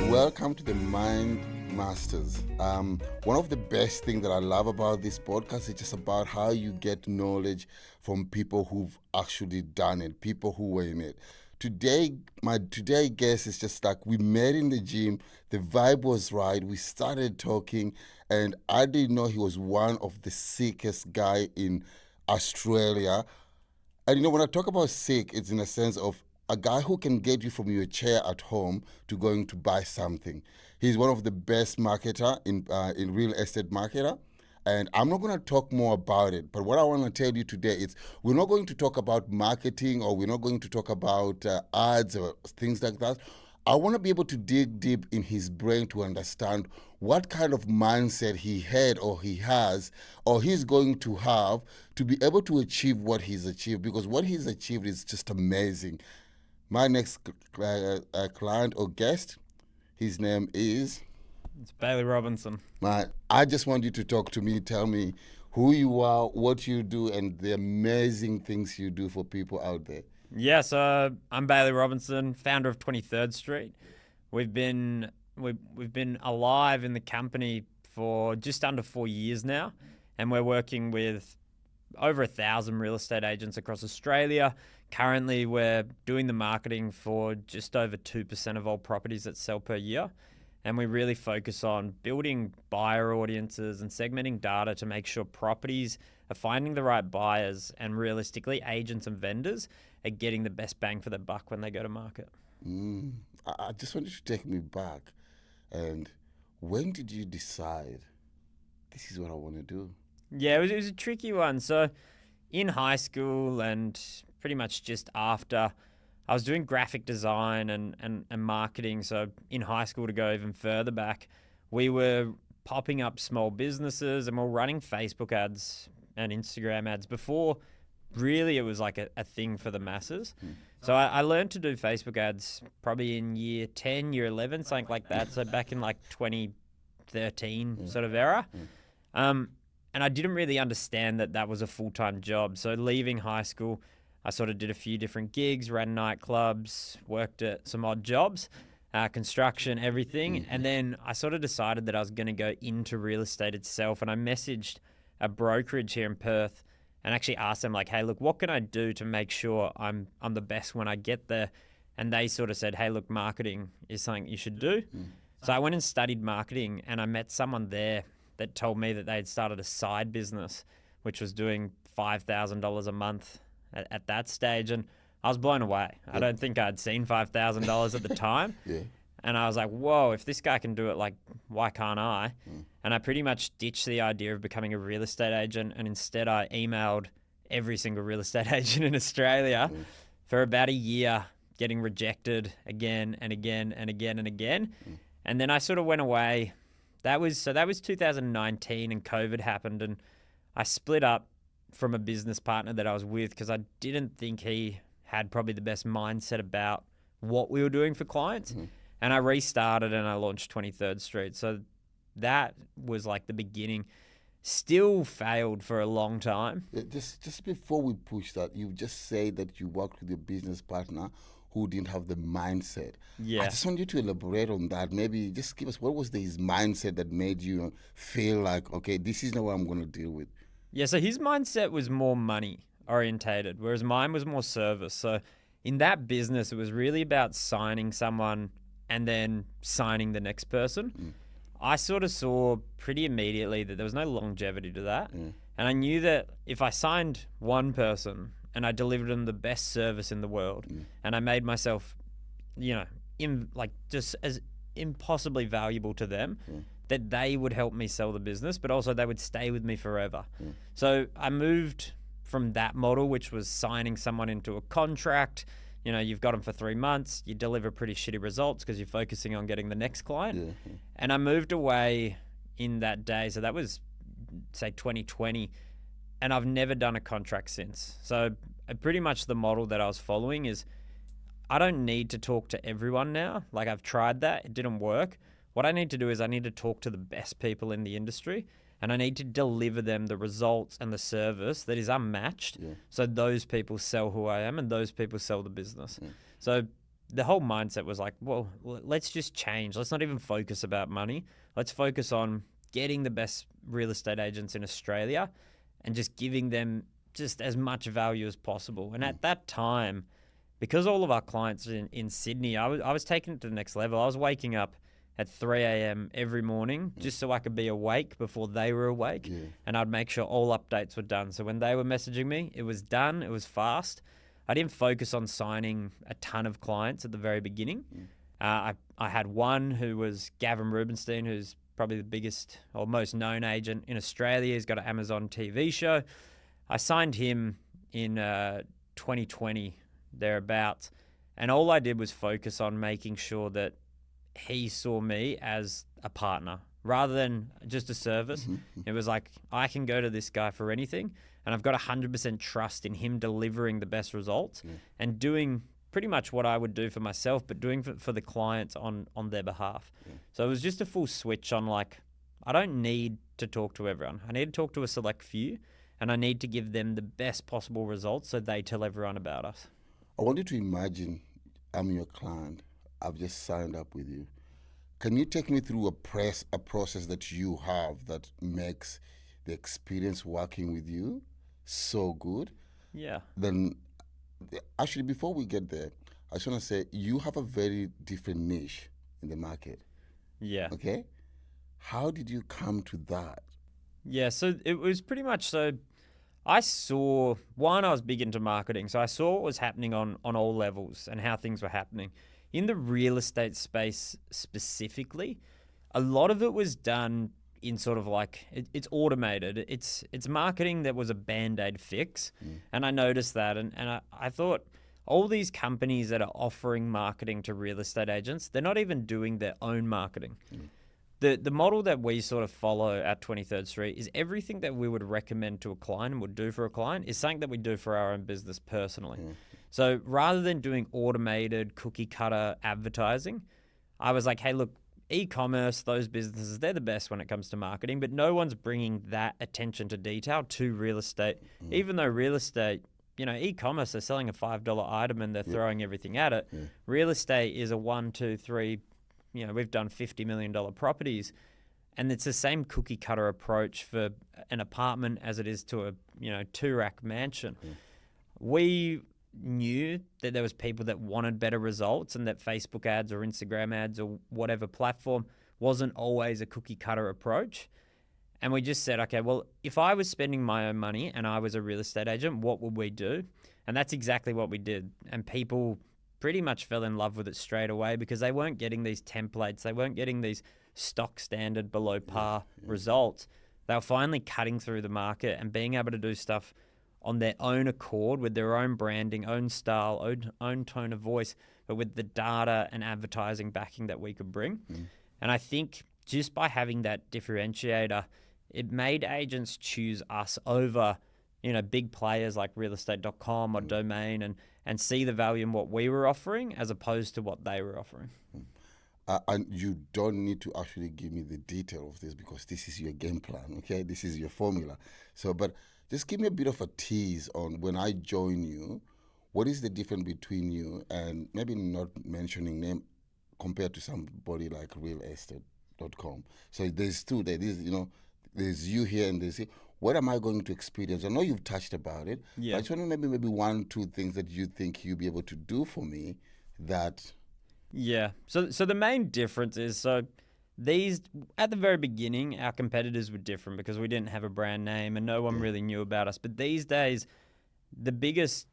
Welcome to the Mind Masters. One of the best things that I love about this podcast is just about how you get knowledge from people who've actually done it, people who were in it. Today, my guest is just like, we met in the gym, the vibe was right, we started talking, and I didn't know he was one of the sickest guy in Australia. And when I talk about sick, it's in a sense of a guy who can get you from your chair at home to going to buy something. He's one of the best marketer in real estate marketer. And I'm not going to talk more about it. But what I want to tell you today is we're not going to talk about marketing, or we're not going to talk about ads or things like that. I want to be able to dig deep in his brain to understand what kind of mindset he had, or he has, or he's going to have to be able to achieve what he's achieved, because what he's achieved is just amazing. My next client or guest, his name is... It's Bailey Robinson. I just want you to talk to me, tell me who you are, what you do, and the amazing things you do for people out there. Yeah, so I'm Bailey Robinson, founder of 23rd Street. We've been alive in the company for just under 4 years now, and we're working with over 1,000 real estate agents across Australia. Currently, we're doing the marketing for just over 2% of all properties that sell per year. And we really focus on building buyer audiences and segmenting data to make sure properties are finding the right buyers, and realistically, agents and vendors are getting the best bang for their buck when they go to market. I just wanted to take me back. And when did you decide this is what I want to do? Yeah, it was a tricky one. So in high school and pretty much just after, I was doing graphic design and marketing. So in high school, to go even further back, we were popping up small businesses and we're running Facebook ads and Instagram ads before really it was like a thing for the masses. So I learned to do Facebook ads probably in year 10, year 11, something like that. So back in like 2013 sort of era. And I didn't really understand that was a full-time job. So leaving high school, I sort of did a few different gigs, ran nightclubs, worked at some odd jobs, construction, everything. And then I sort of decided that I was going to go into real estate itself. And I messaged a brokerage here in Perth and actually asked them, like, hey, look, what can I do to make sure I'm the best when I get there? And they sort of said, hey, look, marketing is something you should do. So I went and studied marketing, and I met someone there that told me that they had started a side business, which was doing $5,000 a month at that stage. And I was blown away. I don't think I'd seen $5,000 at the time. And I was like, whoa, if this guy can do it, like, why can't I? And I pretty much ditched the idea of becoming a real estate agent. And instead I emailed every single real estate agent in Australia for about a year, getting rejected again and again and again and again. And then I sort of went away. That was 2019, and COVID happened, and I split up from a business partner that I was with because I didn't think he had probably the best mindset about what we were doing for clients. And I restarted and I launched 23rd Street. So that was like the beginning. Still failed for a long time. Just before we push that, you just say that you worked with your business partner who didn't have the mindset. Yeah. I just want you to elaborate on that. Maybe just give us, what was his mindset that made you feel like, okay, this is not what I'm going to deal with? Yeah, so his mindset was more money orientated, whereas mine was more service. So in that business, it was really about signing someone and then signing the next person. I sort of saw pretty immediately that there was no longevity to that. And I knew that if I signed one person and I delivered them the best service in the world, and I made myself, just as impossibly valuable to them, that they would help me sell the business, but also they would stay with me forever. So I moved from that model, which was signing someone into a contract. You've got them for 3 months, you deliver pretty shitty results because you're focusing on getting the next client. And I moved away in that day. So that was, say, 2020. And I've never done a contract since. So pretty much the model that I was following is I don't need to talk to everyone now. Like, I've tried that. It didn't work. What I need to do is I need to talk to the best people in the industry and I need to deliver them the results and the service that is unmatched. So those people sell who I am and those people sell the business. So the whole mindset was like, well, let's just change. Let's not even focus about money. Let's focus on getting the best real estate agents in Australia and just giving them just as much value as possible. And at that time, because all of our clients in Sydney, I was taking it to the next level. I was waking up at 3 a.m. every morning just so I could be awake before they were awake. And I'd make sure all updates were done. So when they were messaging me, it was done. It was fast. I didn't focus on signing a ton of clients at the very beginning. I had one who was Gavin Rubenstein, who's probably the biggest or most known agent in Australia. He's got an Amazon TV show. I signed him in 2020, thereabouts. And all I did was focus on making sure that he saw me as a partner rather than just a service. It was like, I can go to this guy for anything, and I've got 100% trust in him delivering the best results and doing pretty much what I would do for myself, but doing for the clients on their behalf. So it was just a full switch on like, I don't need to talk to everyone. I need to talk to a select few, and I need to give them the best possible results so they tell everyone about us. I want you to imagine I'm your client. I've just signed up with you. Can you take me through a process that you have that makes the experience working with you so good? Yeah. Then, actually, before we get there, I just want to say you have a very different niche in the market. Yeah. Okay? How did you come to that? Yeah, so it was pretty much so. I saw, one, I was big into marketing, so I saw what was happening on all levels and how things were happening. In the real estate space specifically, a lot of it was done in sort of like, it's automated. It's marketing that was a Band-Aid fix. And I noticed that. And I thought, all these companies that are offering marketing to real estate agents, they're not even doing their own marketing. The model that we sort of follow at 23rd Street is everything that we would recommend to a client and would do for a client is something that we do for our own business personally. So rather than doing automated cookie cutter advertising, I was like, hey, look, e-commerce, those businesses, they're the best when it comes to marketing, but no one's bringing that attention to detail to real estate. Even though real estate, you know, e-commerce, they're selling a $5 item and they're throwing everything at it. Real estate is a 1, 2, 3, you know, we've done $50 million properties, and it's the same cookie cutter approach for an apartment as it is to a, you know, 2-rack mansion. We knew that there was people that wanted better results and that Facebook ads or Instagram ads or whatever platform wasn't always a cookie cutter approach. And we just said, okay, well, if I was spending my own money and I was a real estate agent, what would we do? And that's exactly what we did. And people pretty much fell in love with it straight away because they weren't getting these templates. They weren't getting these stock standard below par results. They were finally cutting through the market and being able to do stuff on their own accord with their own branding, own style, own tone of voice, but with the data and advertising backing that we could bring. And I think just by having that differentiator, it made agents choose us over, you know, big players like realestate.com or Domain and see the value in what we were offering as opposed to what they were offering. And you don't need to actually give me the detail of this because this is your game plan, okay? This is your formula. So, but just give me a bit of a tease on when I join you, what is the difference between you and maybe not mentioning name compared to somebody like realestate.com. So there's two, there is, you know, there's you here and there's you. What am I going to experience? I know you've touched about it. Yeah. But I just want to maybe 1, 2 things that you think you'll be able to do for me that... Yeah. So the main difference is, so these, at the very beginning, our competitors were different because we didn't have a brand name and no one really knew about us. But these days, the biggest,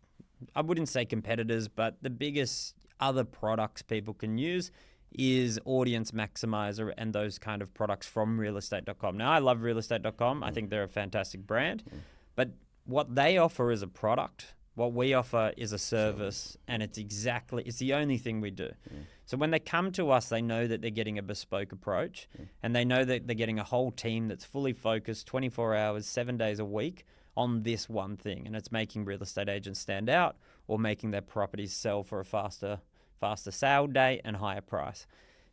I wouldn't say competitors, but the biggest other products people can use is Audience Maximizer and those kind of products from realestate.com. Now, I love realestate.com. I think they're a fantastic brand. But what they offer is a product. What we offer is a service, and it's the only thing we do. So when they come to us, they know that they're getting a bespoke approach, and they know that they're getting a whole team that's fully focused 24 hours, 7 days a week on this one thing, and it's making real estate agents stand out or making their properties sell for a faster sale date and higher price.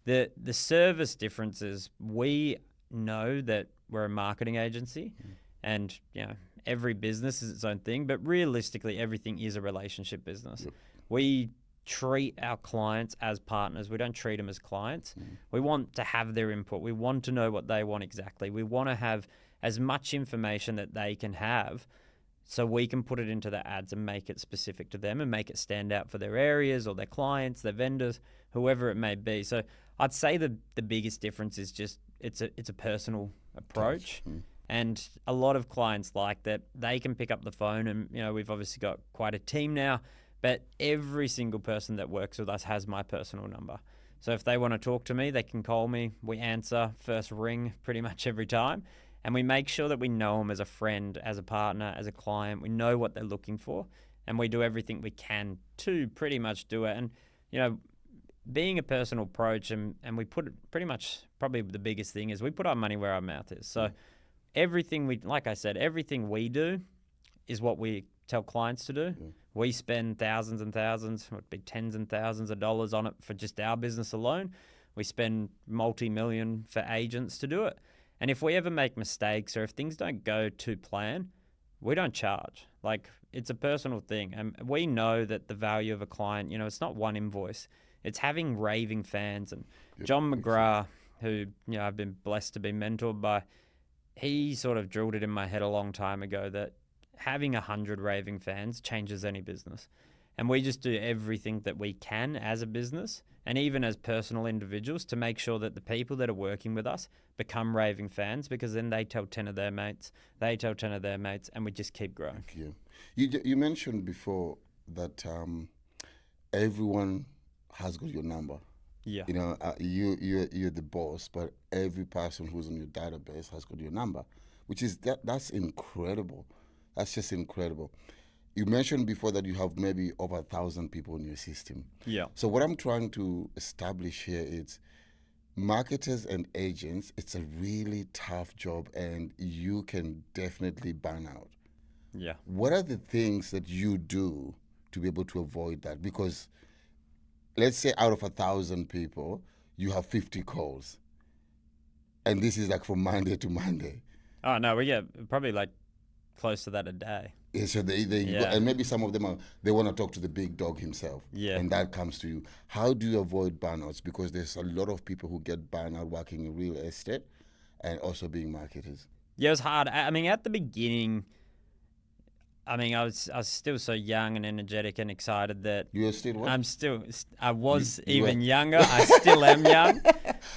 The service difference is we know that we're a marketing agency, and every business is its own thing, but realistically everything is a relationship business. Yep. We treat our clients as partners. We don't treat them as clients. We want to have their input. We want to know what they want exactly. We want to have as much information that they can have, so we can put it into the ads and make it specific to them and make it stand out for their areas or their clients, their vendors, whoever it may be. So I'd say the biggest difference is just it's a personal approach. And a lot of clients like that. They can pick up the phone, and we've obviously got quite a team now, but every single person that works with us has my personal number. So if they want to talk to me, they can call me. We answer first ring pretty much every time. And we make sure that we know them as a friend, as a partner, as a client. We know what they're looking for, and we do everything we can to pretty much do it. And, being a personal approach, and we put it pretty much, probably the biggest thing is we put our money where our mouth is. So everything like I said, everything we do is what we tell clients to do. We spend thousands and thousands, it would be tens and thousands of dollars on it for just our business alone. We spend multi-million for agents to do it. And if we ever make mistakes or if things don't go to plan, we don't charge. Like, it's a personal thing. And we know that the value of a client, it's not one invoice. It's having raving fans. And John McGrath, who, I've been blessed to be mentored by, he sort of drilled it in my head a long time ago that having 100 raving fans changes any business. And we just do everything that we can as a business and even as personal individuals to make sure that the people that are working with us become raving fans, because then they tell 10 of their mates, they tell 10 of their mates, and we just keep growing. You mentioned before that everyone has got your number. Yeah. You're the boss, but every person who's on your database has got your number, which is that's incredible. That's just incredible. You mentioned before that you have maybe over 1,000 people in your system. Yeah. So what I'm trying to establish here is marketers and agents, it's a really tough job and you can definitely burn out. Yeah. What are the things that you do to be able to avoid that? Because let's say out of 1,000 people, you have 50 calls. And this is like from Monday to Monday. Oh, no, we get probably like close to that a day. Yeah, so and maybe some of them they want to talk to the big dog himself. Yeah. And that comes to you. How do you avoid burnouts? Because there's a lot of people who get burnout working in real estate and also being marketers. Yeah, it was hard. I mean, at the beginning, I was still so young and energetic and excited that You are still what? I was even younger. I still am young.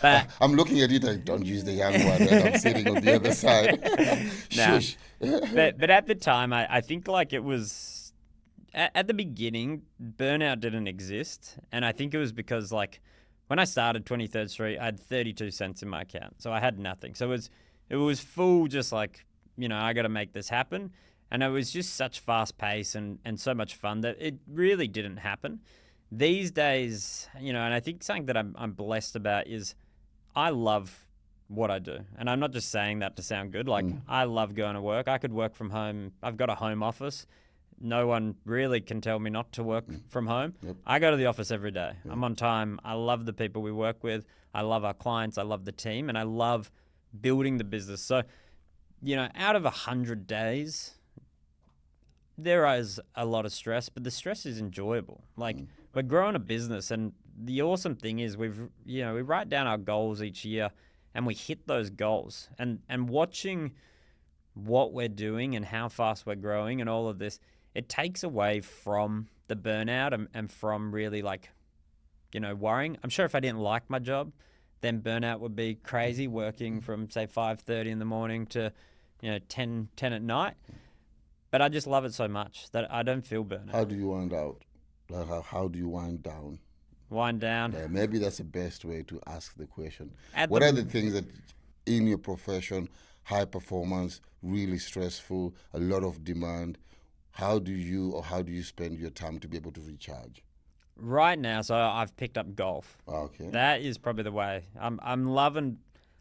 But I'm looking at it like, don't use the young one, and I'm sitting on the other side. Shush. But at the time, I think like it was, at the beginning, burnout didn't exist. And I think it was because like when I started 23rd Street, I had 32 cents in my account. So I had nothing. So it was full just like, I got to make this happen. And it was just such fast pace and so much fun that it really didn't happen. These days, and I think something that I'm blessed about is I love what I do. And I'm not just saying that to sound good. Like, I love going to work. I could work from home. I've got a home office. No one really can tell me not to work from home. Yep. I go to the office every day. Yep. I'm on time. I love the people we work with. I love our clients. I love the team. And I love building the business. So, out of 100 days, there is a lot of stress, but the stress is enjoyable. Like, we're growing a business, and the awesome thing is we write down our goals each year and we hit those goals. And watching what we're doing and how fast we're growing and all of this, it takes away from the burnout and from really like, worrying. I'm sure if I didn't like my job, then burnout would be crazy, working from say 5:30 in the morning to 10 at night. But I just love it so much that I don't feel burnout. How do you wind out? How do you wind down? Wind down? Yeah, maybe that's the best way to ask the question. What are the things that in your profession, high performance, really stressful, a lot of demand, how do you spend your time to be able to recharge? Right now, so I've picked up golf. Okay. That is probably the way. I'm loving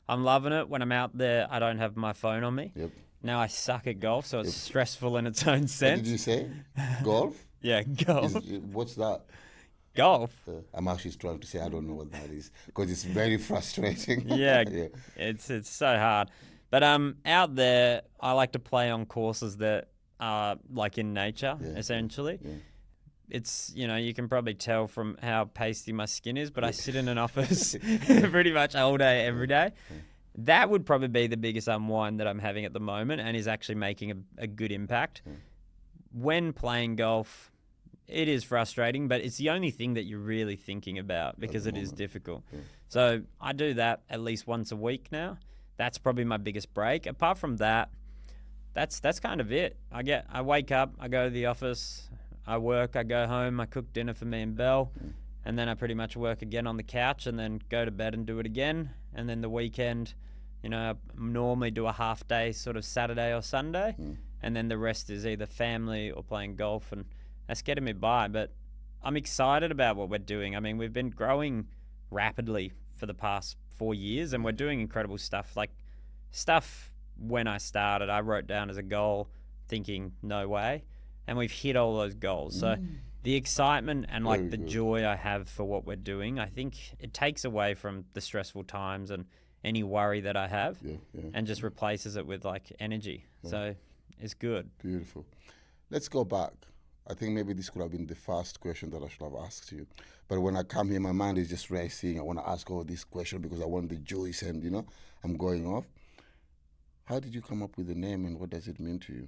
it when I'm out there. I don't have my phone on me. Yep. Now I suck at golf, so it's stressful in its own sense. What did you say? Golf? Yeah, golf. What's that? Golf. I'm actually trying to say I don't know what that is because it's very frustrating. Yeah, Yeah. it's so hard. But out there, I like to play on courses that are like in nature, essentially. Yeah. It's, you can probably tell from how pasty my skin is, but I sit in an office pretty much all day, every day. That would probably be the biggest unwind that I'm having at the moment and is actually making a good impact. When playing golf, it is frustrating, but it's the only thing that you're really thinking about because it is difficult. So I do that at least once a week now. That's probably my biggest break. Apart from that, that's kind of it. I wake up, I go to the office, I work, I go home, I cook dinner for me and Belle, and then I pretty much work again on the couch and then go to bed and do it again. And then the weekend, I normally do a half day sort of Saturday or Sunday, and then the rest is either family or playing golf, and that's getting me by. But I'm excited about what we're doing. I mean, we've been growing rapidly for the past 4 years, and we're doing incredible stuff. Like stuff when I started, I wrote down as a goal thinking, no way. And we've hit all those goals. So the excitement and like the joy I have for what we're doing, I think it takes away from the stressful times and any worry that I have and just replaces it with like energy. So it's good. Beautiful. Let's go back. I think maybe this could have been the first question that I should have asked you. But when I come here, my mind is just racing. I want to ask all these questions because I want the juice and, I'm going off. How did you come up with the name and what does it mean to you?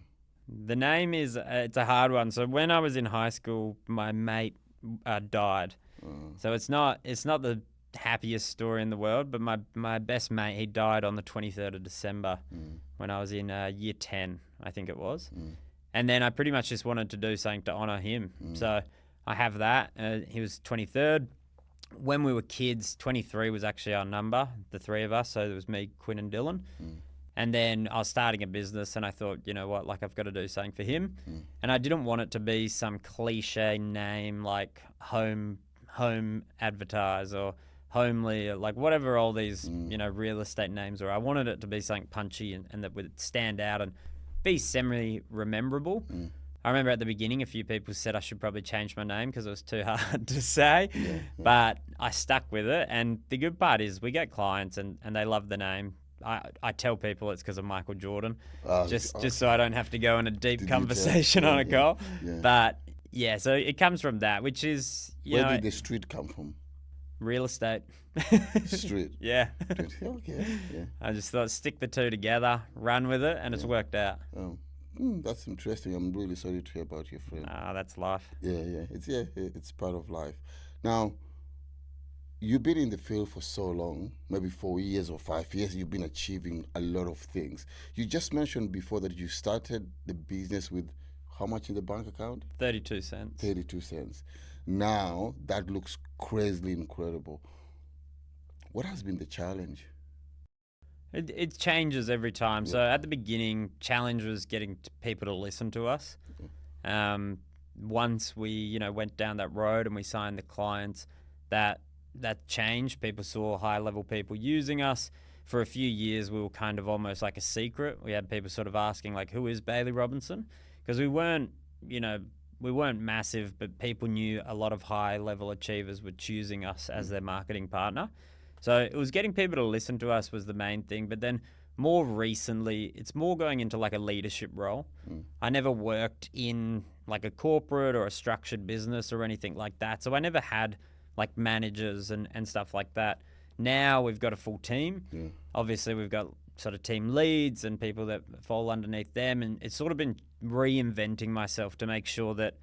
The name is, it's a hard one. So when I was in high school, my mate died. So it's not the happiest story in the world, but my best mate, he died on the 23rd of December when I was in year 10, I think it was. And then I pretty much just wanted to do something to honour him. So I have that. He was 23rd. When we were kids, 23 was actually our number, the three of us. So there was me, Quinn and Dylan. And then I was starting a business and I thought, you know what, like I've got to do something for him. And I didn't want it to be some cliche name like home advertise or homely, or like whatever all these, real estate names are. I wanted it to be something punchy and that would stand out and be semi-rememberable. I remember at the beginning, a few people said I should probably change my name because it was too hard to say, but I stuck with it. And the good part is we get clients and they love the name. I tell people it's because of Michael Jordan, just so I don't have to go in a deep conversation on a call. But yeah, so it comes from that, which is, Where did the street come from? Real estate. Street. Yeah. Okay. Yeah. I just thought stick the two together, run with it, and it's worked out. That's interesting. I'm really sorry to hear about your friend. That's life. It's part of life. Now, you've been in the field for so long, maybe 4 years or 5 years, you've been achieving a lot of things. You just mentioned before that you started the business with how much in the bank account? 32 cents. 32 cents. Now, that looks crazily incredible. What has been the challenge? It changes every time. So at the beginning, challenge was getting people to listen to us. Once we, went down that road and we signed the clients, that changed. People saw high-level people using us. For a few years, we were kind of almost like a secret. We had people sort of asking, like, who is Bailey Robinson? Because we weren't massive, but people knew a lot of high-level achievers were choosing us as their marketing partner. So it was getting people to listen to us was the main thing. But then more recently, it's more going into like a leadership role. I never worked in like a corporate or a structured business or anything like that. So I never had like managers and stuff like that. Now we've got a full team. Obviously we've got sort of team leads and people that fall underneath them. And it's sort of been reinventing myself to make sure that,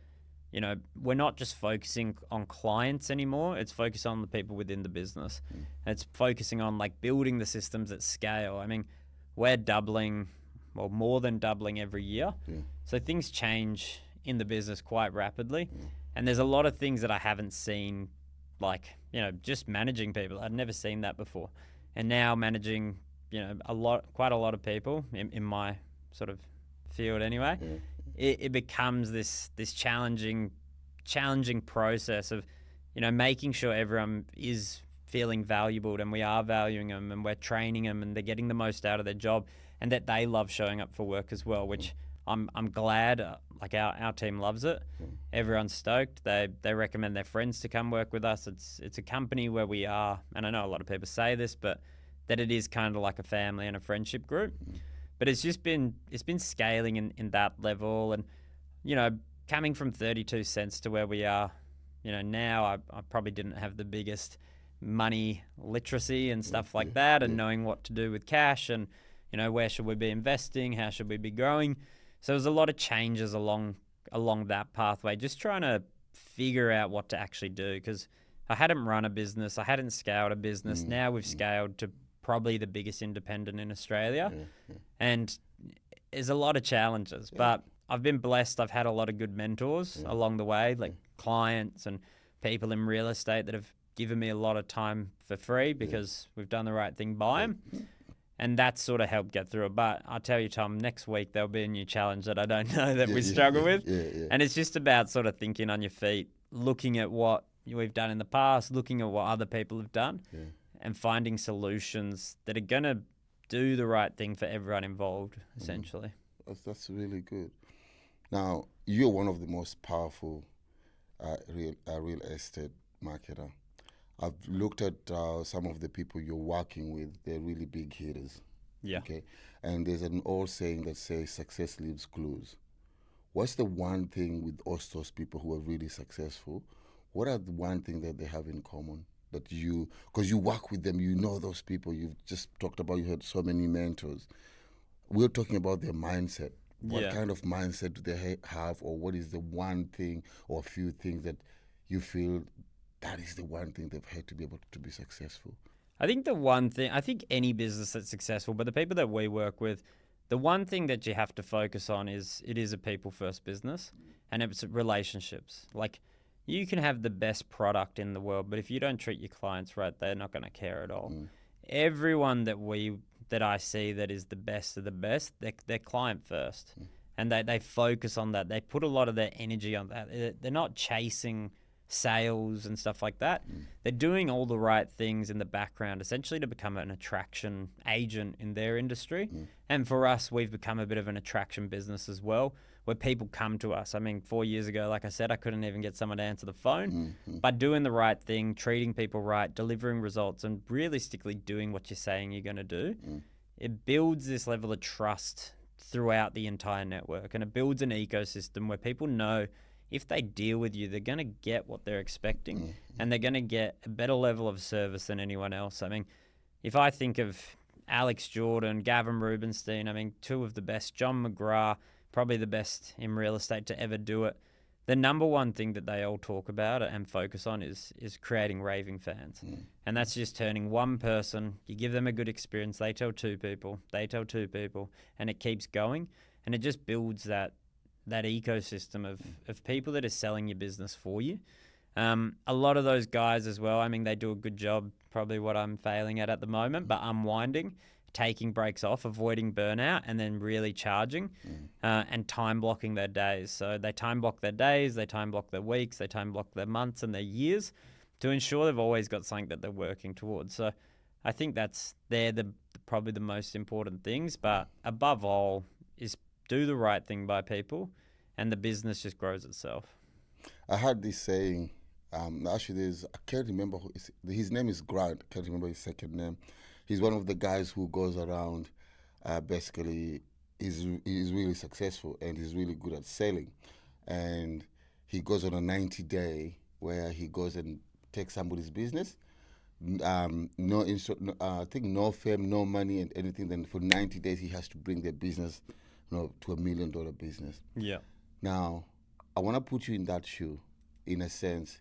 we're not just focusing on clients anymore. It's focused on the people within the business. It's focusing on like building the systems at scale. I mean, we're doubling, well, more than doubling every year. So things change in the business quite rapidly. And there's a lot of things that I haven't seen, like, just managing people. I'd never seen that before. And now managing, quite a lot of people in my sort of field anyway. It becomes this challenging process of, making sure everyone is feeling valuable and we are valuing them and we're training them and they're getting the most out of their job and that they love showing up for work as well, which I'm glad. Like our team loves it. Everyone's stoked. They recommend their friends to come work with us. It's a company where we are, and I know a lot of people say this, but that it is kind of like a family and a friendship group. But it's been scaling in that level, and coming from 32 cents to where we are, now I probably didn't have the biggest money literacy and stuff like that, and knowing what to do with cash, and where should we be investing, how should we be growing. So there's a lot of changes along that pathway, just trying to figure out what to actually do, because I hadn't run a business, I hadn't scaled a business. Now we've scaled to probably the biggest independent in Australia, and there's a lot of challenges, but I've been blessed. I've had a lot of good mentors along the way, like clients and people in real estate that have given me a lot of time for free because we've done the right thing by them. And that's sort of helped get through it. But I'll tell you, Tom, next week there'll be a new challenge that I don't know that we struggle with. And it's just about sort of thinking on your feet, looking at what we've done in the past, looking at what other people have done, and finding solutions that are going to do the right thing for everyone involved, essentially. That's really good. Now, you're one of the most powerful real estate marketer. I've looked at some of the people you're working with. They're really big hitters. Yeah. Okay. And there's an old saying that says success leaves clues. What's the one thing with those people who are really successful? What are the one thing that they have in common? That because you work with them, you know those people. You've just talked about, you had so many mentors. We're talking about their mindset. What kind of mindset do they have, or what is the one thing or a few things that you feel that is the one thing they've had to be able to be successful? I think any business that's successful, but the people that we work with, the one thing that you have to focus on is it is a people-first business, and it's relationships. Like, you can have the best product in the world, but if you don't treat your clients right, they're not going to care at all. Everyone that I see that is the best of the best, they're client first, and they focus on that. They put a lot of their energy on that. They're not chasing sales and stuff like that. They're doing all the right things in the background, essentially to become an attraction agent in their industry. And for us, we've become a bit of an attraction business as well, where people come to us. I mean, 4 years ago, like I said, I couldn't even get someone to answer the phone. But doing the right thing, treating people right, delivering results, and realistically doing what you're saying you're going to do, it builds this level of trust throughout the entire network. And it builds an ecosystem where people know if they deal with you, they're going to get what they're expecting, and they're going to get a better level of service than anyone else. I mean, if I think of Alex Jordan, Gavin Rubinstein, I mean, two of the best, John McGrath, probably the best in real estate to ever do it. The number one thing that they all talk about and focus on is creating raving fans. And that's just turning one person, you give them a good experience, they tell two people, and it keeps going. And it just builds that ecosystem of people that are selling your business for you. A lot of those guys as well, I mean, they do a good job, probably what I'm failing at the moment, but unwinding, taking breaks off, avoiding burnout, and then really charging and time blocking their days. So they time block their days, they time block their weeks, they time block their months and their years to ensure they've always got something that they're working towards. So I think they're probably the most important things, but above all is do the right thing by people, and the business just grows itself. I heard this saying, actually I can't remember, his name is Grant, can't remember his second name. He's one of the guys who goes around, basically, he's really successful and he's really good at selling. And he goes on a 90-day where he goes and takes somebody's business, I think no fame, no money and anything. Then for 90 days, he has to bring their business to $1 million business. Yeah. Now, I want to put you in that shoe. In a sense,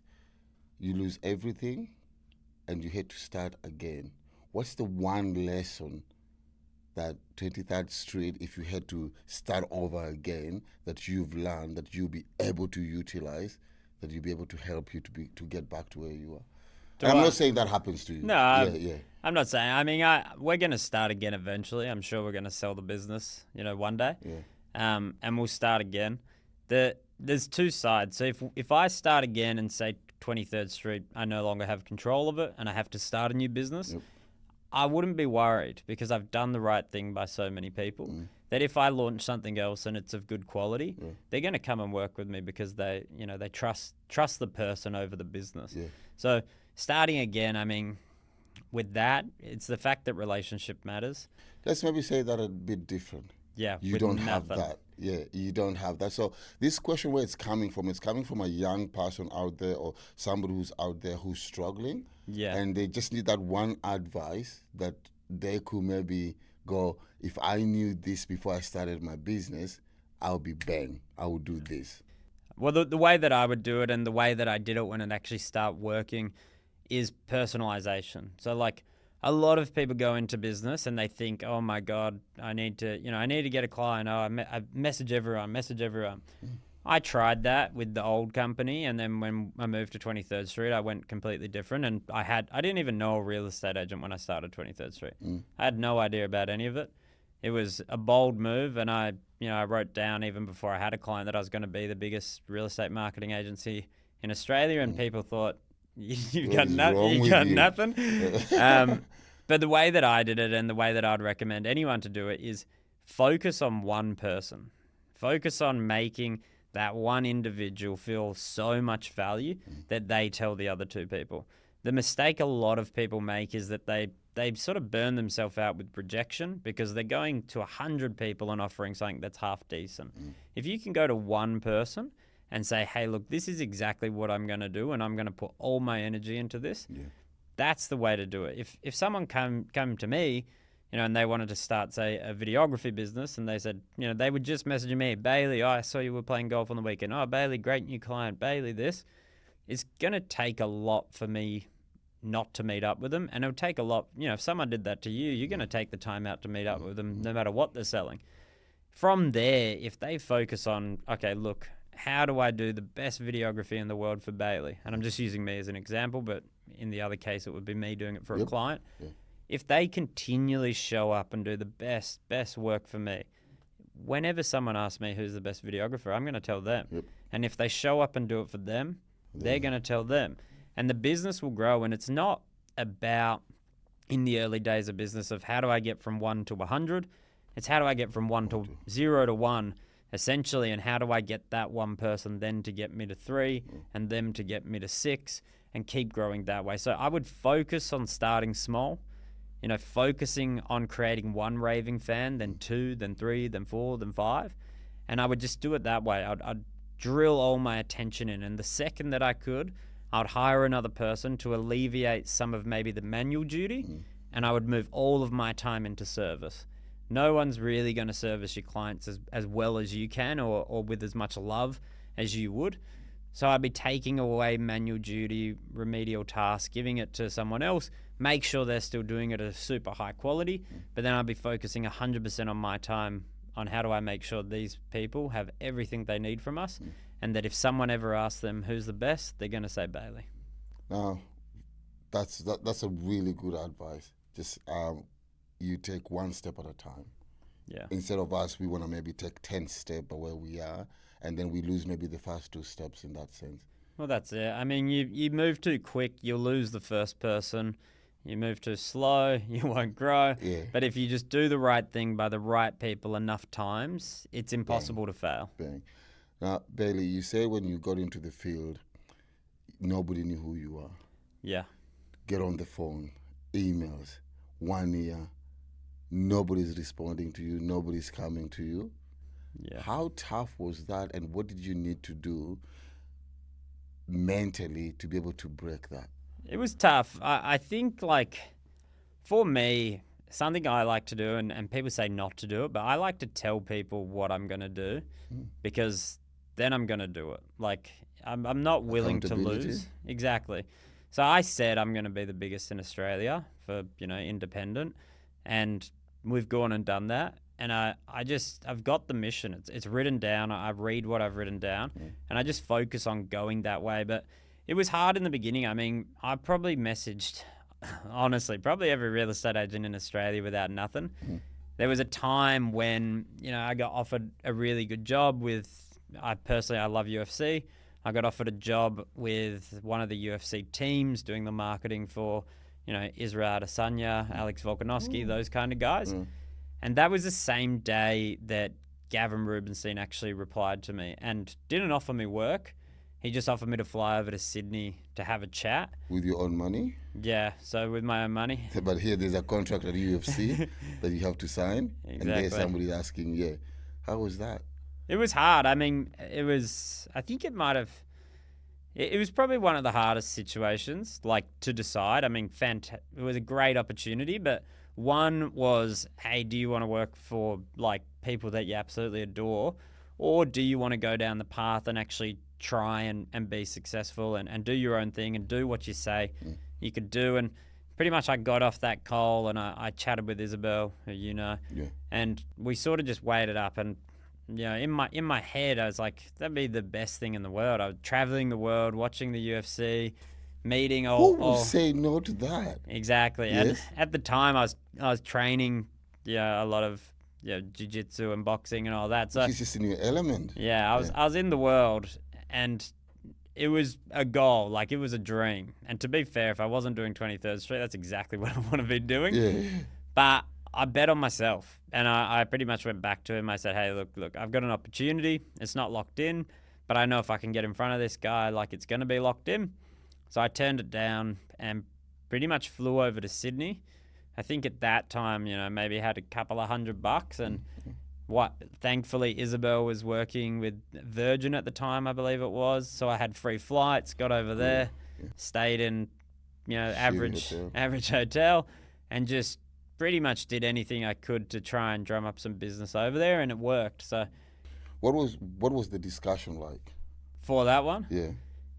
you lose everything and you had to start again. What's the one lesson that 23rd Street, if you had to start over again, that you've learned, that you'll be able to utilize, that you'll be able to help you to get back to where you are? I'm not saying that happens to you. No, I'm not saying. I mean, we're going to start again eventually. I'm sure we're going to sell the business, one day. Yeah. And we'll start again. There's two sides. So if I start again and say 23rd Street, I no longer have control of it and I have to start a new business, I wouldn't be worried because I've done the right thing by so many people. that if I launch something else and it's of good quality, they're going to come and work with me because they trust the person over the business. Yeah. So starting again, I mean, with that, it's the fact that relationship matters. Let's maybe say that a bit different. Yeah, You with don't have nothing. that. Yeah, you don't have that. So this question, where it's coming from a young person out there or somebody who's out there who's struggling. Yeah. And they just need that one advice that they could maybe go, if I knew this before I started my business, I would do this. Well, the way that I would do it and the way that I did it when it actually started working is personalization. So like a lot of people go into business and they think, oh my God, I need to get a client. Oh, I message everyone. I tried that with the old company, and then when I moved to 23rd Street, I went completely different. And I didn't even know a real estate agent when I started 23rd Street. I had no idea about any of it. It was a bold move, and I wrote down even before I had a client that I was going to be the biggest real estate marketing agency in Australia, and people thought, you've got nothing. But the way that I did it and the way that I'd recommend anyone to do it is focus on one person. Focus on making that one individual feel so much value that they tell the other two people. The mistake a lot of people make is that they sort of burn themselves out with rejection because they're going to 100 people and offering something that's half decent. If you can go to one person and say, hey, look, this is exactly what I'm going to do and I'm going to put all my energy into this, that's the way to do it. If someone come to me, and they wanted to start, say, a videography business, and they said, they would just message me, Bailey, I saw you were playing golf on the weekend. Oh, Bailey, great new client. Bailey, this. It's going to take a lot for me not to meet up with them. And it'll take a lot, if someone did that to you, you're going to take the time out to meet up with them no matter what they're selling. From there, if they focus on, okay, look, how do I do the best videography in the world for Bailey? And I'm just using me as an example, but in the other case, it would be me doing it for a client. Yeah. If they continually show up and do the best work for me, whenever someone asks me who's the best videographer, I'm going to tell them. Yep. And if they show up and do it for them, they're going to tell them. And the business will grow. And it's not about, in the early days of business, of how do I get from 1 to 100? It's how do I get from 0 to 1, essentially, and how do I get that one person then to get me to 3 and them to get me to 6 and keep growing that way. So I would focus on starting small. Focusing on creating one raving fan, then 2, then 3, then 4, then 5. And I would just do it that way. I'd drill all my attention in. And the second that I could, I'd hire another person to alleviate some of maybe the manual duty. And I would move all of my time into service. No one's really going to service your clients as well as you can or with as much love as you would. So I'd be taking away manual duty, remedial tasks, giving it to someone else, make sure they're still doing it at a super high quality, but then I'd be focusing 100% on my time on how do I make sure these people have everything they need from us, and that if someone ever asks them who's the best, they're going to say Bailey. Now, that's a really good advice. Just you take one step at a time. Yeah. Instead of us, we want to maybe take 10 steps where we are, and then we lose maybe the first 2 steps in that sense. Well, that's it. I mean, you move too quick, you'll lose the first person. You move too slow, you won't grow. Yeah. But if you just do the right thing by the right people enough times, it's impossible to fail. Bang. Now, Bailey, you say when you got into the field, nobody knew who you are. Yeah. Get on the phone, emails, 1 year, nobody's responding to you, nobody's coming to you. Yeah. How tough was that, and what did you need to do mentally to be able to break that? It was tough. I think, for me, something I like to do, and people say not to do it, but I like to tell people what I'm going to do because then I'm going to do it. I'm not willing to lose. Exactly. So I said I'm going to be the biggest in Australia for, independent, and we've gone and done that. And I've got the mission. It's written down. I read what I've written down, and I just focus on going that way. But it was hard in the beginning. I mean, I probably messaged, honestly, probably every real estate agent in Australia without nothing. There was a time when, I got offered a really good job with, I love UFC. I got offered a job with one of the UFC teams doing the marketing for, Israel Adesanya, Alex Volkanovski, those kind of guys. And that was the same day that Gavin Rubinstein actually replied to me and didn't offer me work. He just offered me to fly over to Sydney to have a chat. With your own money? Yeah, so with my own money. But here there's a contract at UFC that you have to sign. And there's Exactly. somebody asking, yeah, how was that? It was hard. I mean, I think it might have, it was probably one of the hardest situations, like, to decide. I mean, it was a great opportunity, but one was, hey, do you want to work for, like, people that you absolutely adore? Or do you want to go down the path and actually try and be successful and do your own thing and do what you say you could do? And pretty much I got off that call and I chatted with Isabel, who you know, and we sort of just weighed it up. And you know, in my head, I was like, that'd be the best thing in the world. I was traveling the world, watching the UFC, meeting Who would say no to that? Exactly. Yes. And at the time, I was training, a lot of jiu-jitsu and boxing and all that. So She's just in your element. yeah, I was in the world, and it was a goal, like it was a dream. And to be fair, if I wasn't doing 23rd Street, that's exactly what I want to be doing. Yeah. But I bet on myself, and I pretty much went back to him. I said, hey, look, I've got an opportunity. It's not locked in, but I know if I can get in front of this guy, like, it's going to be locked in. So I turned it down and pretty much flew over to Sydney. I think at that time, maybe had a couple of $100, and thankfully Isabel was working with Virgin at the time, I believe it was. So I had free flights, got over there, stayed in, average hotel, and just pretty much did anything I could to try and drum up some business over there, and it worked. So What was the discussion like? for that one, Yeah.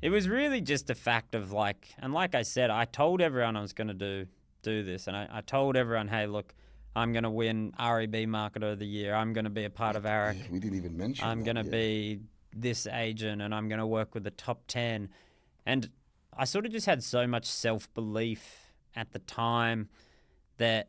it was really just a fact of like I said, I told everyone I was going to do this, and I told everyone, hey, look, I'm going to win REB Marketer of the Year. I'm going to be a part of ARIC. Yeah, we didn't even mention I'm that, going to be this agent, and I'm going to work with the top 10. And I sort of just had so much self-belief at the time that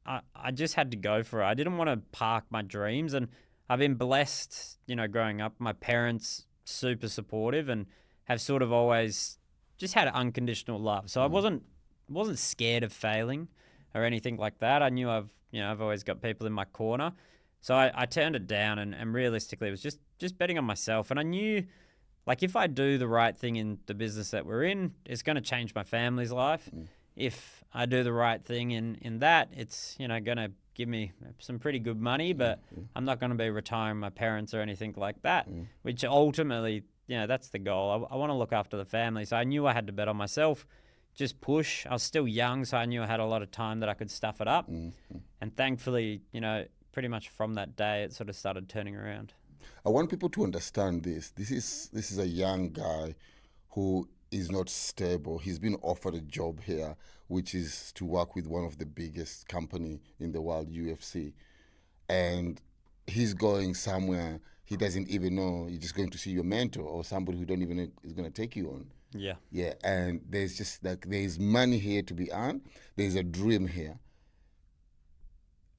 I just had to go for it. I didn't want to park my dreams, and I've been blessed, growing up. My parents super supportive and have sort of always just had unconditional love. So I wasn't scared of failing or anything like that. I knew I've always got people in my corner. So I turned it down, and realistically it was just betting on myself. And I knew, like, if I do the right thing in the business that we're in, it's going to change my family's life. If I do the right thing in that, it's, going to give me some pretty good money, but I'm not going to be retiring my parents or anything like that, which ultimately, that's the goal. I want to look after the family. So I knew I had to bet on myself, just push. I was still young, so I knew I had a lot of time that I could stuff it up. And thankfully, pretty much from that day, it sort of started turning around. I want people to understand this. This is a young guy who is not stable. He's been offered a job here, which is to work with one of the biggest company in the world, UFC. And he's going somewhere he doesn't even know. You're just going to see your mentor or somebody who don't even know is going to take you on. Yeah. Yeah, and there's just like, there's money here to be earned. There's a dream here.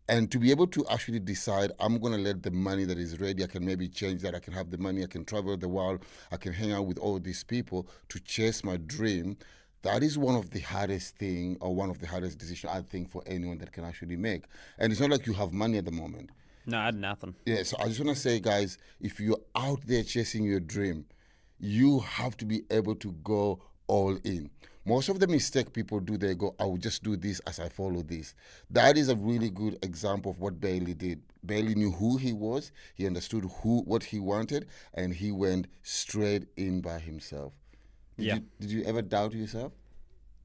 And to be able to actually decide, I'm going to let the money that is ready, I can maybe change that, I can have the money, I can travel the world, I can hang out with all these people to chase my dream. That is one of the hardest thing, or one of the hardest decisions, I think, for anyone that can actually make. And it's not like you have money at the moment. No, I had nothing. Yeah, so I just want to say, guys, if you're out there chasing your dream, you have to be able to go all in. Most of the mistake people do, they go, I will just do this as I follow this. That is a really good example of what Bailey did. Bailey knew who he was, he understood what he wanted, and he went straight in by himself. Did you ever doubt yourself?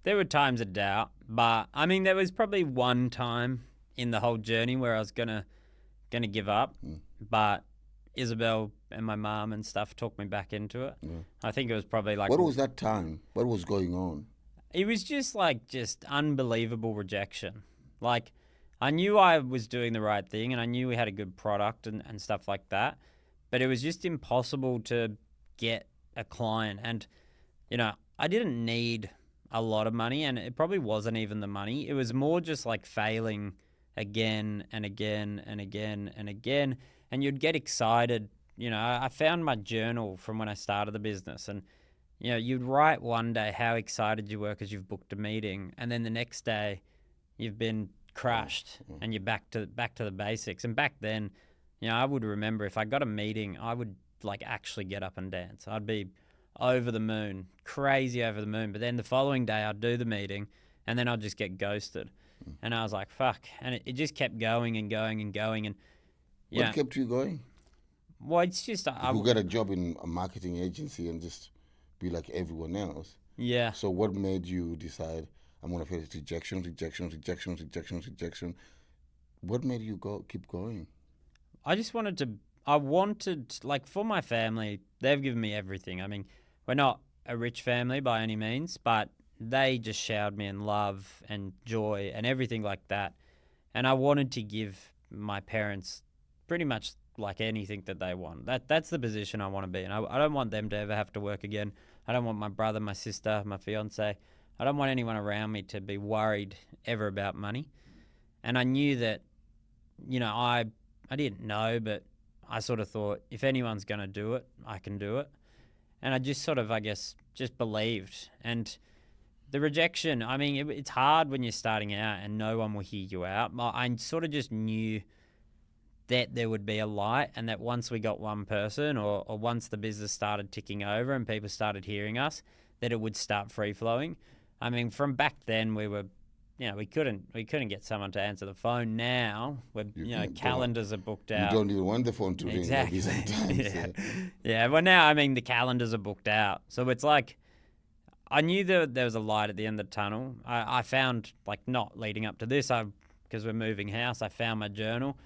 There were times of doubt, but I mean, there was probably one time in the whole journey where I was gonna give up, but Isabel and my mom and stuff talked me back into it. I think it was probably like... What was that time? What was going on? It was just unbelievable rejection. Like, I knew I was doing the right thing, and I knew we had a good product and stuff like that, but it was just impossible to get a client. And, I didn't need a lot of money, and it probably wasn't even the money. It was more just like failing again and again and again and again. And you'd get excited. I found my journal from when I started the business, and, you'd write one day how excited you were because you've booked a meeting, and then the next day you've been crushed, and you're back to the basics. And back then, I would remember if I got a meeting, I would like actually get up and dance. I'd be over the moon, crazy over the moon. But then the following day, I'd do the meeting, and then I'd just get ghosted. And I was like, fuck. And it just kept going and going and going. And What kept you going? Well, it's just You got a job in a marketing agency and just be like everyone else. Yeah. So what made you decide I'm gonna face rejection? What made you keep going? I wanted, like, for my family, they've given me everything. I mean, we're not a rich family by any means, but they just showered me in love and joy and everything like that. And I wanted to give my parents pretty much like anything that they want. That's the position I want to be in. I don't want them to ever have to work again. I don't want my brother, my sister, my fiance. I don't want anyone around me to be worried ever about money. And I knew that, I didn't know, but I sort of thought if anyone's going to do it, I can do it. And I just sort of, I guess, just believed. And the rejection, I mean, it's hard when you're starting out and no one will hear you out. I sort of just knew that there would be a light, and that once we got one person or once the business started ticking over and people started hearing us, that it would start free-flowing. I mean, from back then we were, we couldn't get someone to answer the phone. Now, calendars are booked out. You don't even want the phone to ring. Exactly. Sometimes. Yeah, well now, I mean, the calendars are booked out. So it's like, I knew that there was a light at the end of the tunnel. I found, like, not leading up to this, because we're moving house, I found my journal.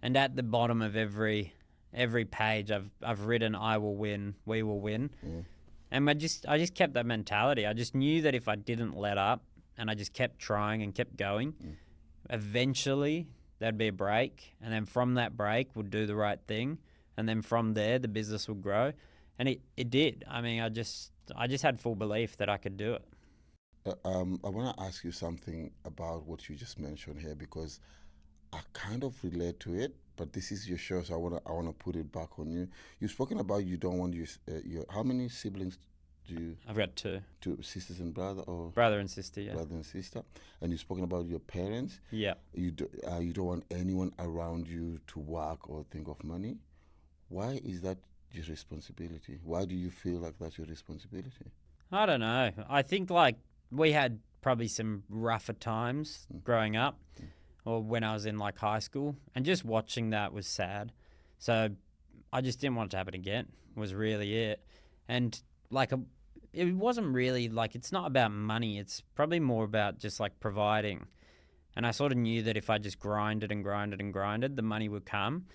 And at the bottom of every page, I've written, "I will win, we will win," and I just kept that mentality. I just knew that if I didn't let up and I just kept trying and kept going, eventually there'd be a break, and then from that break, we'd do the right thing, and then from there, the business would grow, and it did. I mean, I just had full belief that I could do it. I want to ask you something about what you just mentioned here, because I kind of relate to it, but this is your show, so I wanna put it back on you. You've spoken about you don't want your how many siblings do you? I've got two. Two sisters and brother, or brother and sister, yeah. Brother and sister, and you've spoken about your parents. Yeah. You don't want anyone around you to work or think of money. Why is that your responsibility? Why do you feel like that's your responsibility? I don't know. I think like we had probably some rougher times growing up. Or when I was in like high school, and just watching that was sad. So I just didn't want it to happen again, was really it. And like it wasn't really like, it's not about money, it's probably more about just like providing. And I sort of knew that if I just grinded and grinded and grinded, the money would come,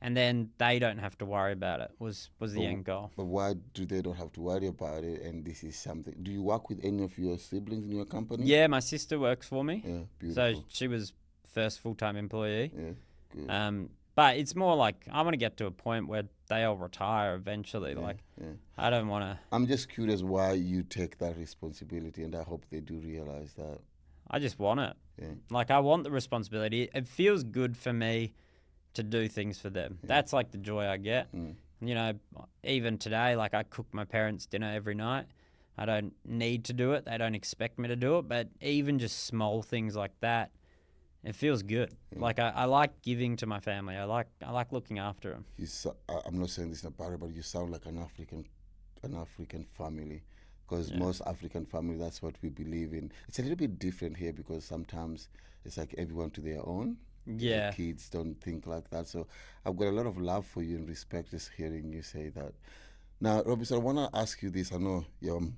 and then they don't have to worry about it, was the end goal. But why do they don't have to worry about it? And this is something, do you work with any of your siblings in your company? Yeah, my sister works for me. Yeah, beautiful. So she was first full-time employee. Yeah, good. But it's more like I want to get to a point where they all retire eventually. I don't want to. I'm just curious why you take that responsibility, and I hope they do realize that. I just want it. Yeah. Like, I want the responsibility. It feels good for me to do things for them. Yeah. That's like the joy I get. Even today, like, I cook my parents' dinner every night. I don't need to do it. They don't expect me to do it. But even just small things like that, it feels good. Yeah. Like, I like giving to my family. I like looking after them. I'm not saying this in a bad way, but you sound like an African family, because most African family, that's what we believe in. It's a little bit different here, because sometimes it's like everyone to their own. Yeah. The kids don't think like that. So I've got a lot of love for you and respect just hearing you say that. Now, Robinson, I want to ask you this. I know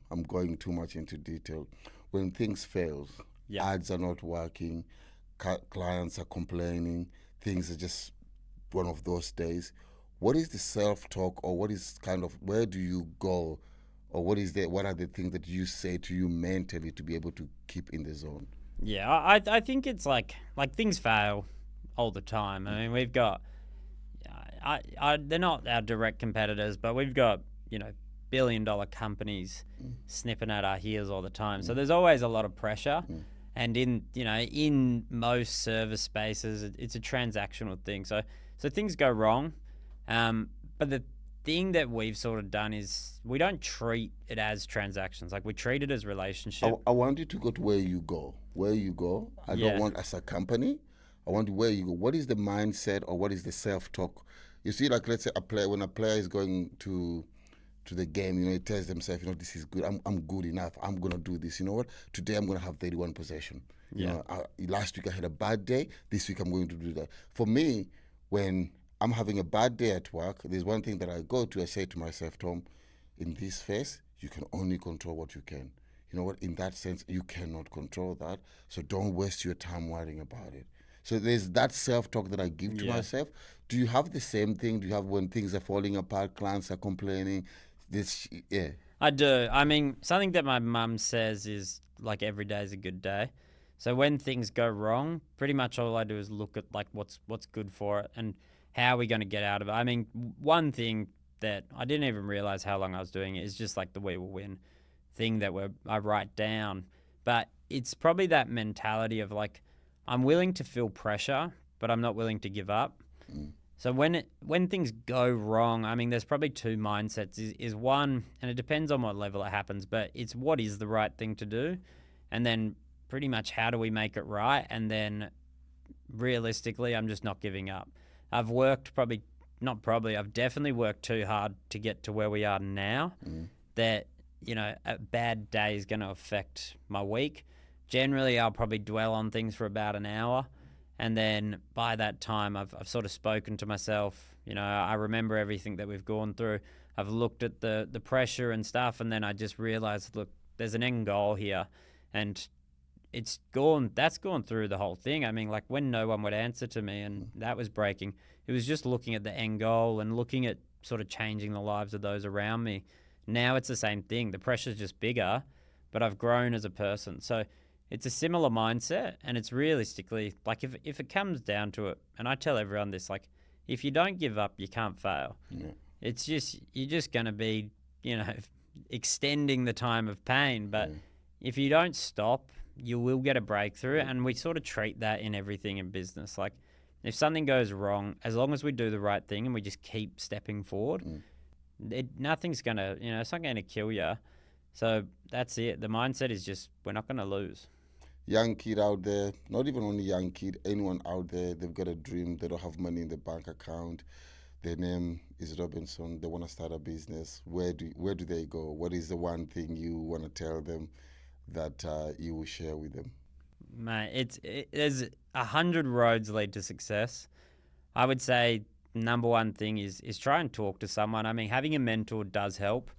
I'm going too much into detail. When things fail, ads are not working, clients are complaining, things are just one of those days. What is the self-talk, or what is where do you go, or what are the things that you say to you mentally to be able to keep in the zone? Yeah, I think it's like things fail all the time. I mean, we've got, they're not our direct competitors, but we've got, billion-dollar companies snipping at our heels all the time. So there's always a lot of pressure. And in most service spaces, it's a transactional thing. So things go wrong, but thing that we've sort of done is we don't treat it as transactions. Like we treat it as relationship. I want you to go to where you go. Where you go. I don't Yeah. want as a company. I want where you go. What is the mindset or what is the self-talk? You see, like let's say when a player is going to the game, you know, he tells himself, you know, this is good. I'm good enough. I'm gonna do this. You know what? Today I'm gonna have 31 possession. You Yeah. know, last week I had a bad day. This week I'm going to do that. For me, when I'm having a bad day at work, there's one thing that I go to. I say to myself, Tom, in this phase, you can only control what you can. You know what? In that sense, you cannot control that. So don't waste your time worrying about it. So there's that self-talk that I give to Yeah. myself. Do you have the same thing? Do you have when things are falling apart, clients are complaining? Yeah. I do. I mean, something that my mum says is like every day is a good day. So when things go wrong, pretty much all I do is look at like what's good for it and how are we going to get out of it. I mean, one thing that I didn't even realize how long I was doing it is just like the we will win thing that I write down. But it's probably that mentality of like I'm willing to feel pressure, but I'm not willing to give up. So when things go wrong, I mean, there's probably two mindsets. Is one, and it depends on what level it happens, but it's what is the right thing to do, and then pretty much how do we make it right, and then realistically, I'm just not giving up. I've worked I've definitely worked too hard to get to where we are now. That a bad day is going to affect my week. Generally, I'll probably dwell on things for about an hour. And then by that time, I've sort of spoken to myself. I remember everything that we've gone through. I've looked at the pressure and stuff, and then I just realized, look, there's an end goal here. And that's gone through the whole thing. I mean, like when no one would answer to me and that was breaking, it was just looking at the end goal and looking at sort of changing the lives of those around me. Now it's the same thing. The pressure's just bigger, but I've grown as a person. So it's a similar mindset, and it's realistically, like if it comes down to it, and I tell everyone this, like if you don't give up, you can't fail. Yeah. It's just, you're just going to be, extending the time of pain. But if you don't stop, you will get a breakthrough. And we sort of treat that in everything in business. Like if something goes wrong, as long as we do the right thing and we just keep stepping forward, nothing's going to, it's not going to kill you. So that's it. The mindset is just, we're not going to lose. Young kid out there, not even only young kid, anyone out there, they've got a dream, they don't have money in the bank account, their name is Robinson, they want to start a business. Where do they go? What is the one thing you want to tell them that you will share with them? Mate, there's 100 roads lead to success. I would say number one thing is try and talk to someone. I mean, having a mentor does help.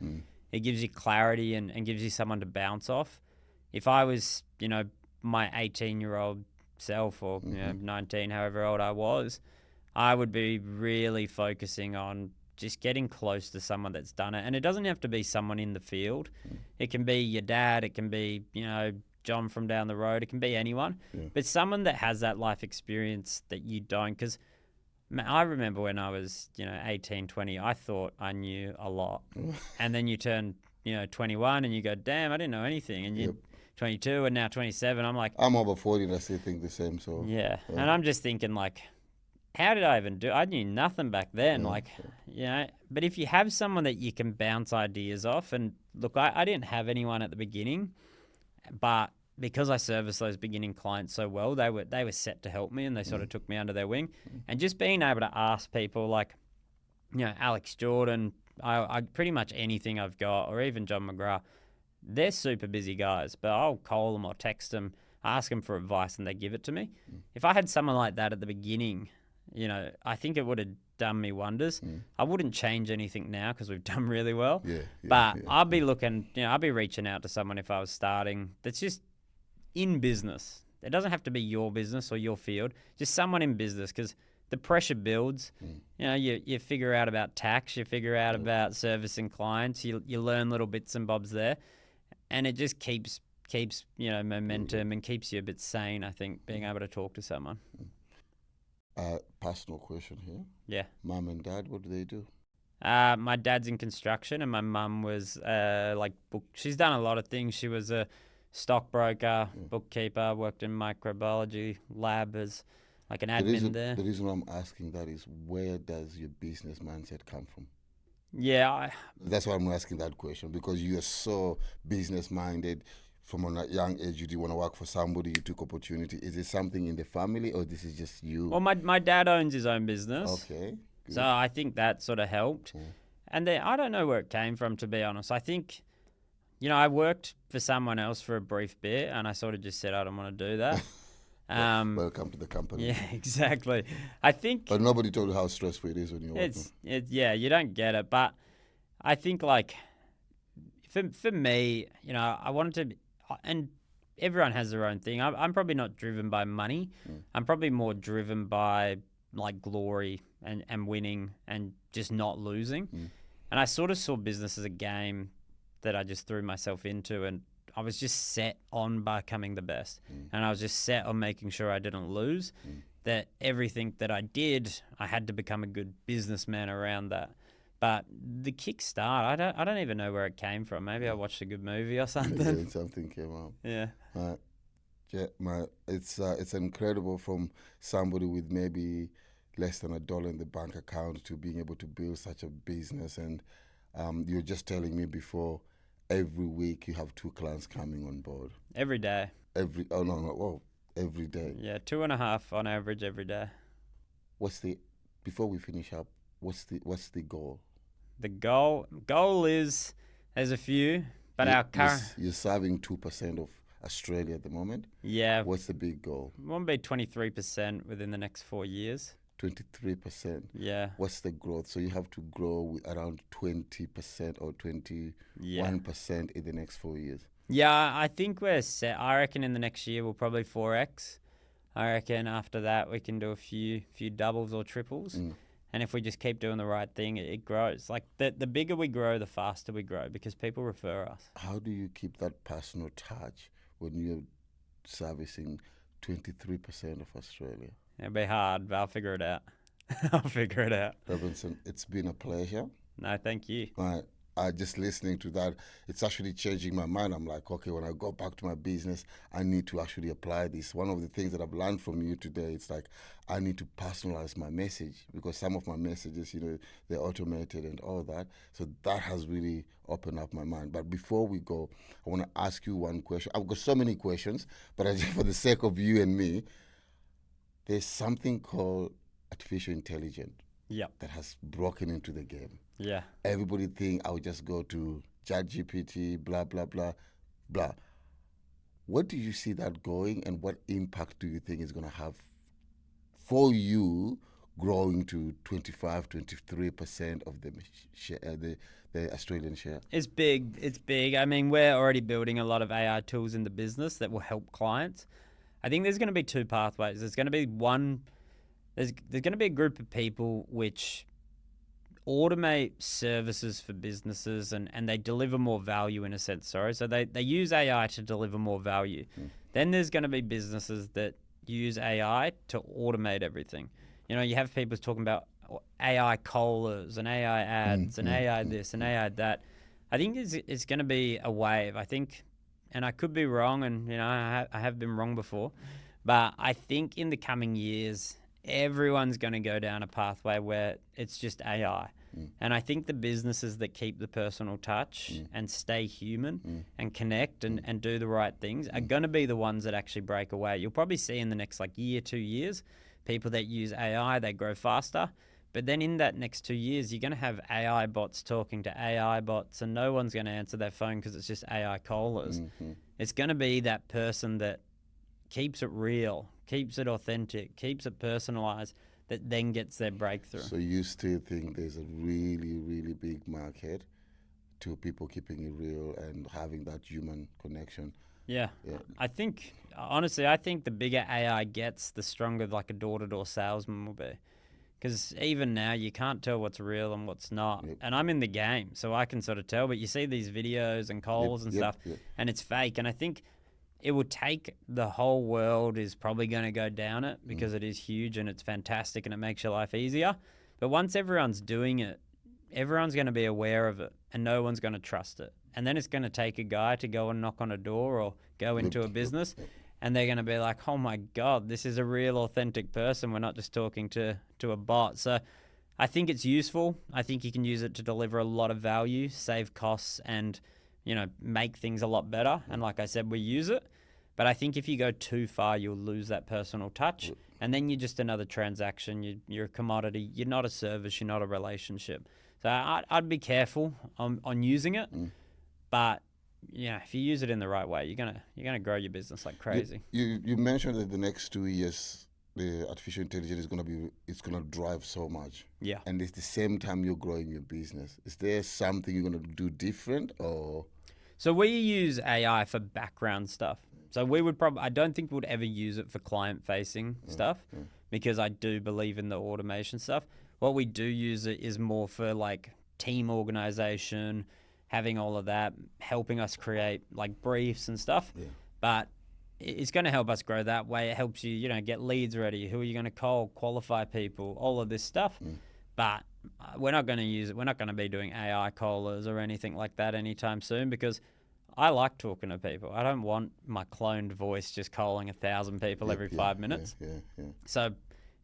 It gives you clarity and gives you someone to bounce off. If I was, my 18-year-old self or 19, however old I was, I would be really focusing on just getting close to someone that's done it. And it doesn't have to be someone in the field. It can be your dad. It can be, John from down the road. It can be anyone. But someone that has that life experience that you don't. Because I remember when I was, 18, 20, I thought I knew a lot. And then you turn, 21 and you go, damn, I didn't know anything. And you 22 and now 27. I'm like, I'm over 40 and I still think the same. So yeah. And I'm just thinking like, how did I even do? I knew nothing back then. But if you have someone that you can bounce ideas off, and look, I didn't have anyone at the beginning, but because I serviced those beginning clients so well, they were set to help me, and they sort of took me under their wing. And just being able to ask people like, Alex Jordan, I pretty much anything I've got, or even John McGrath, they're super busy guys, but I'll call them or text them, ask them for advice, and they give it to me. If I had someone like that at the beginning, I think it would have done me wonders. I wouldn't change anything now because we've done really well. I'd be looking, I'd be reaching out to someone if I was starting that's just in business. It doesn't have to be your business or your field, just someone in business, because the pressure builds. You figure out about tax, you figure out about servicing clients, you learn little bits and bobs there, and it just keeps momentum and keeps you a bit sane, I think, being able to talk to someone. Personal question here. Yeah. Mom and dad, what do they do? My dad's in construction, and my mum was she's done a lot of things. She was a stockbroker, bookkeeper, worked in microbiology lab as like an admin there. The reason I'm asking that is, where does your business mindset come from? Yeah, That's why I'm asking that question, because you are so business minded. From a young age, you do want to work for somebody. You took opportunity. Is it something in the family, or this is just you? well, my dad owns his own business, Okay, so good. I think that sort of helped. Mm. And then I don't know where it came from, to be honest. I think, I worked for someone else for a brief bit, and I sort of just said I don't want to do that. Welcome to the company. Yeah, exactly. I think But nobody told you how stressful it is when you're working. yeah, you don't get it, but I think like for me, I wanted to, and everyone has their own thing. I'm probably not driven by money. I'm probably more driven by like glory and winning and just not losing. And I sort of saw business as a game that I just threw myself into, and I was just set on becoming the best. And I was just set on making sure I didn't lose. That everything that I did, I had to become a good businessman around that. But the kickstart, I don't even know where it came from. Maybe I watched a good movie or something. Again, something came out. Yeah. Yeah, it's incredible from somebody with maybe less than $1 in the bank account to being able to build such a business. And you were just telling me before, every week you have 2 clients coming on board. Every day. Every day. Yeah, 2.5 on average every day. Before we finish up, what's the goal? The goal is there's a few, but our current You're serving 2% of Australia at the moment. yeah, What's the big goal? we want to be 23% within the next 4 years. 23%. Yeah. What's the growth? So you have to grow with around 20% or 21% in the next 4 years. Yeah, I think we're set. I reckon in the next year we'll probably 4x. I reckon after that we can do a few doubles or triples. And if we just keep doing the right thing, it grows. Like the bigger we grow, the faster we grow because people refer us. How do you keep that personal touch when you're servicing 23% of Australia? It'll be hard, but I'll figure it out. I'll figure it out. Robinson, it's been a pleasure. No, thank you. Just listening to that, it's actually changing my mind. I'm like, okay, when I go back to my business, I need to actually apply this. One of the things that I've learned from you today, it's like I need to personalize my message because some of my messages, they're automated and all that. So that has really opened up my mind. But before we go, I want to ask you one question. I've got so many questions, but for the sake of you and me, there's something called artificial intelligence that has broken into the game. Yeah. Everybody think I'll just go to ChatGPT, blah, blah, blah, blah. Where do you see that going, and what impact do you think it's going to have for you growing to 25, 23% of the Australian share? It's big. It's big. I mean, we're already building a lot of AI tools in the business that will help clients. I think there's going to be 2 pathways. There's going to be there's going to be a group of people which automate services for businesses and they deliver more value in a sense, So they use AI to deliver more value. Then there's going to be businesses that use AI to automate everything. You have people talking about AI colas and AI ads and AI this and AI that. I think it's going to be a wave. I think, and I could be wrong, and I have been wrong before, but I think in the coming years, everyone's going to go down a pathway where it's just AI. And I think the businesses that keep the personal touch and stay human and connect and do the right things are going to be the ones that actually break away. You'll probably see in the next year, 2 years, people that use AI, they grow faster. But then in that next 2 years, you're going to have AI bots talking to AI bots and no one's going to answer their phone because it's just AI callers. It's going to be that person that keeps it real, keeps it authentic, keeps it personalized, that then gets their breakthrough. So you still think there's a really, really big market to people keeping it real and having that human connection? Yeah. I think, honestly, the bigger AI gets, the stronger like a door-to-door salesman will be. Because even now, you can't tell what's real and what's not. And I'm in the game, so I can sort of tell. But you see these videos and calls and stuff, and it's fake. And I think it would take the whole world is probably going to go down it because it is huge and it's fantastic and it makes your life easier. But once everyone's doing it, everyone's going to be aware of it and no one's going to trust it. And then it's going to take a guy to go and knock on a door or go into a business and they're going to be like, oh my God, this is a real authentic person. We're not just talking to a bot. So I think it's useful. I think you can use it to deliver a lot of value, save costs, and make things a lot better. And like I said, we use it. But I think if you go too far, you'll lose that personal touch, and then you're just another transaction. You're a commodity. You're not a service. You're not a relationship. So I'd be careful on using it. But if you use it in the right way, you're gonna grow your business like crazy. You mentioned that the next 2 years, the artificial intelligence is gonna drive so much. Yeah. And it's the same time you're growing your business. Is there something you're gonna do different, or? So we use AI for background stuff. So we would I don't think we would ever use it for client-facing stuff, because I do believe in the automation stuff. What we do use it is more for like team organization, having all of that, helping us create like briefs and stuff. Yeah. But it's going to help us grow that way. It helps you, get leads ready. Who are you going to call? Qualify people, all of this stuff. But we're not going to use it. We're not going to be doing AI callers or anything like that anytime soon, because I like talking to people. I don't want my cloned voice just calling 1,000 people every 5 minutes. Yeah. So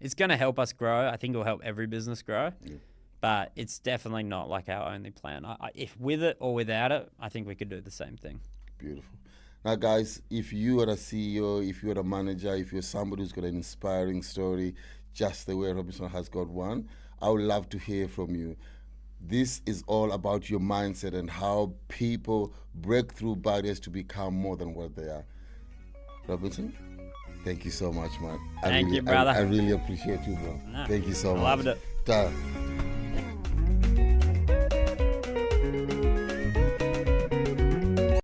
it's going to help us grow. I think it'll help every business grow. Yeah. But it's definitely not like our only plan. If with it or without it, I think we could do the same thing. Beautiful. Now, guys, if you are a CEO, if you're a manager, if you're somebody who's got an inspiring story, just the way Robinson has got one, I would love to hear from you. This is all about your mindset and how people break through barriers to become more than what they are. Robinson, thank you so much, man. Thank you, brother. I really appreciate you, bro. Thank you so much. Loved it.